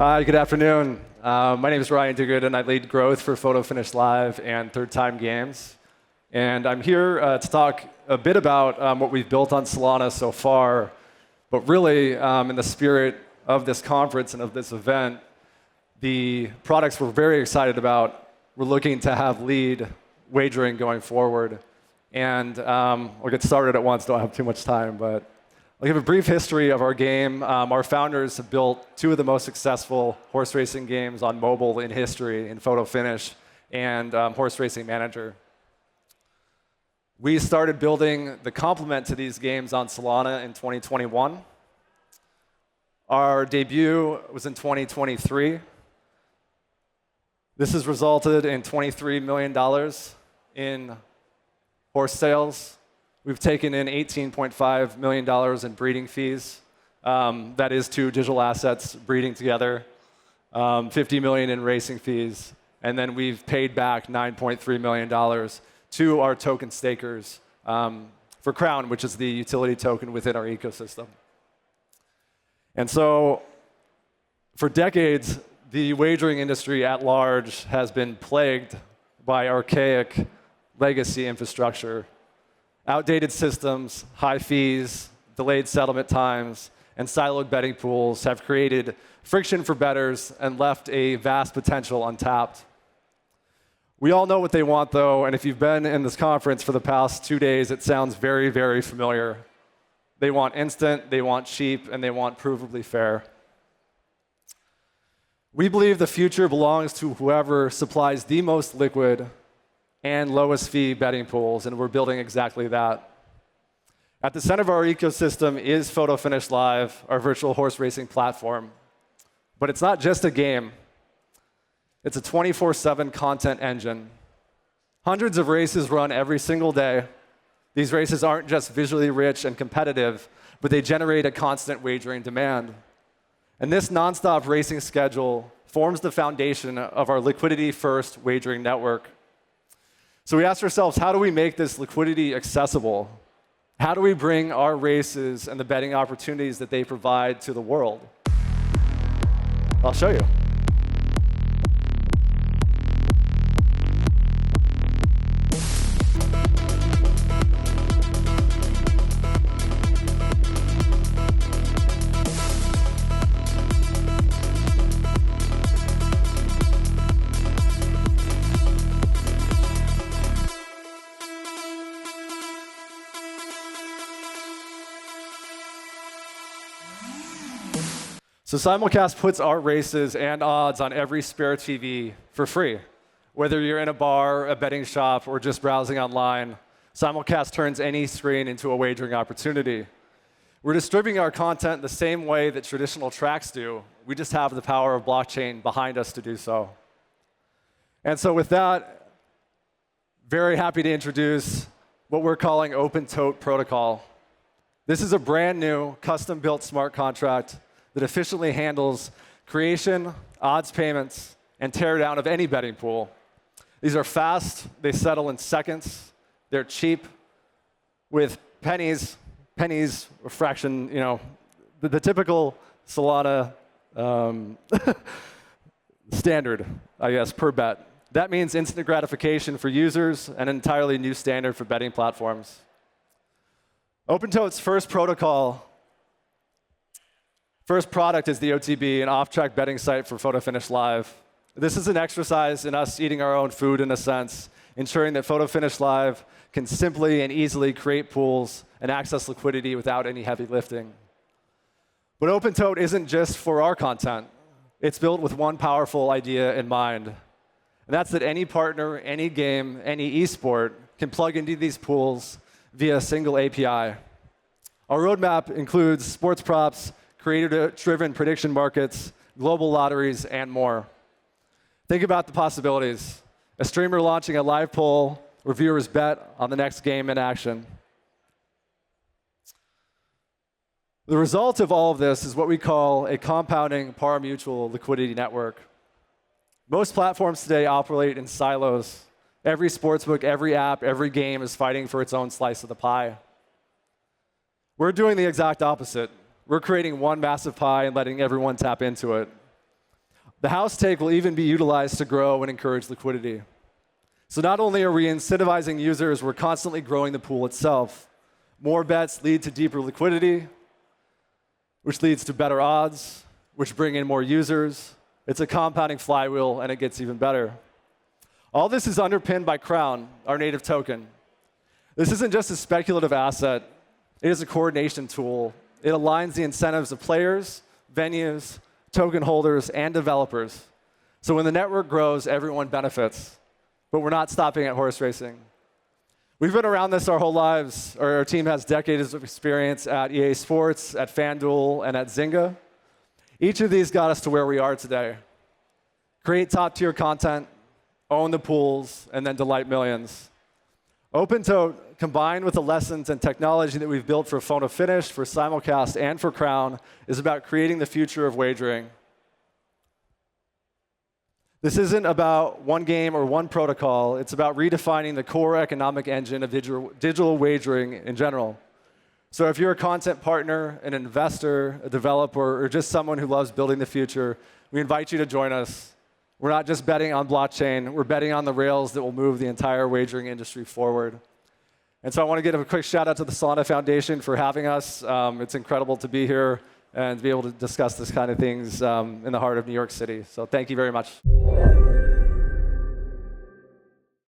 Hi, good afternoon. My name is Ryan Duguid, and I lead growth for Photo Finish Live and Third Time Games. And I'm here to talk a bit about what we've built on Solana so far, but really, in the spirit of this conference and of this event, the products we're very excited about, we're looking to have lead wagering going forward. And we'll get started at once, don't have too much time, but I'll give a brief history of our game. Our founders have built two of the most successful horse racing games on mobile in history, in Photo Finish and Horse Racing Manager. We started building the complement to these games on Solana in 2021. Our debut was in 2023. This has resulted in $23 million in horse sales. We've taken in $18.5 million in breeding fees. That is two digital assets breeding together. $50 million in racing fees. And then we've paid back $9.3 million to our token stakers for Crown, which is the utility token within our ecosystem. And so for decades, the wagering industry at large has been plagued by archaic legacy infrastructure. Outdated systems, high fees, delayed settlement times, and siloed betting pools have created friction for bettors and left a vast potential untapped. We all know what they want, though, and if you've been in this conference for the past 2 days, it sounds very, very familiar. They want instant, they want cheap, and they want provably fair. We believe the future belongs to whoever supplies the most liquid and lowest fee betting pools, and we're building exactly that. At the center of our ecosystem is Photo Finish Live, our virtual horse racing platform. But it's not just a game. It's a 24/7 content engine. Hundreds of races run every single day. These races aren't just visually rich and competitive, but they generate a constant wagering demand. And this nonstop racing schedule forms the foundation of our liquidity-first wagering network. So we asked ourselves, how do we make this liquidity accessible? How do we bring our races and the betting opportunities that they provide to the world? I'll show you. So Simocast puts our races and odds on every spare TV for free. Whether you're in a bar, a betting shop, or just browsing online, Simocast turns any screen into a wagering opportunity. We're distributing our content the same way that traditional tracks do. We just have the power of blockchain behind us to do so. And so with that, very happy to introduce what we're calling Open Tote Protocol. This is a brand new, custom-built smart contract that efficiently handles creation, odds payments, and teardown of any betting pool. These are fast, they settle in seconds, they're cheap, with pennies, a fraction, the typical Solana standard, I guess, per bet. That means instant gratification for users and an entirely new standard for betting platforms. OpenTote's first product is the OTB, an off-track betting site for Photo Finish Live. This is an exercise in us eating our own food, in a sense, ensuring that Photo Finish Live can simply and easily create pools and access liquidity without any heavy lifting. But OpenTote isn't just for our content. It's built with one powerful idea in mind, and that's that any partner, any game, any esport can plug into these pools via a single API. Our roadmap includes sports props, creator-driven prediction markets, global lotteries, and more. Think about the possibilities. A streamer launching a live poll where viewers bet on the next game in action. The result of all of this is what we call a compounding pari-mutuel liquidity network. Most platforms today operate in silos. Every sportsbook, every app, every game is fighting for its own slice of the pie. We're doing the exact opposite. We're creating one massive pie and letting everyone tap into it. The house take will even be utilized to grow and encourage liquidity. So not only are we incentivizing users, we're constantly growing the pool itself. More bets lead to deeper liquidity, which leads to better odds, which bring in more users. It's a compounding flywheel, and it gets even better. All this is underpinned by Crown, our native token. This isn't just a speculative asset. It is a coordination tool. It aligns the incentives of players, venues, token holders, and developers. So when the network grows, everyone benefits. But we're not stopping at horse racing. We've been around this our whole lives. Our team has decades of experience at EA Sports, at FanDuel, and at Zynga. Each of these got us to where we are today. Create top-tier content, own the pools, and then delight millions. OpenTote, combined with the lessons and technology that we've built for Phono Finish, for Simocast, and for Crown, is about creating the future of wagering. This isn't about one game or one protocol. It's about redefining the core economic engine of digital wagering in general. So if you're a content partner, an investor, a developer, or just someone who loves building the future, we invite you to join us. We're not just betting on blockchain. We're betting on the rails that will move the entire wagering industry forward. And so I want to give a quick shout out to the Solana Foundation for having us. It's incredible to be here and to be able to discuss this kind of things in the heart of New York City. So thank you very much.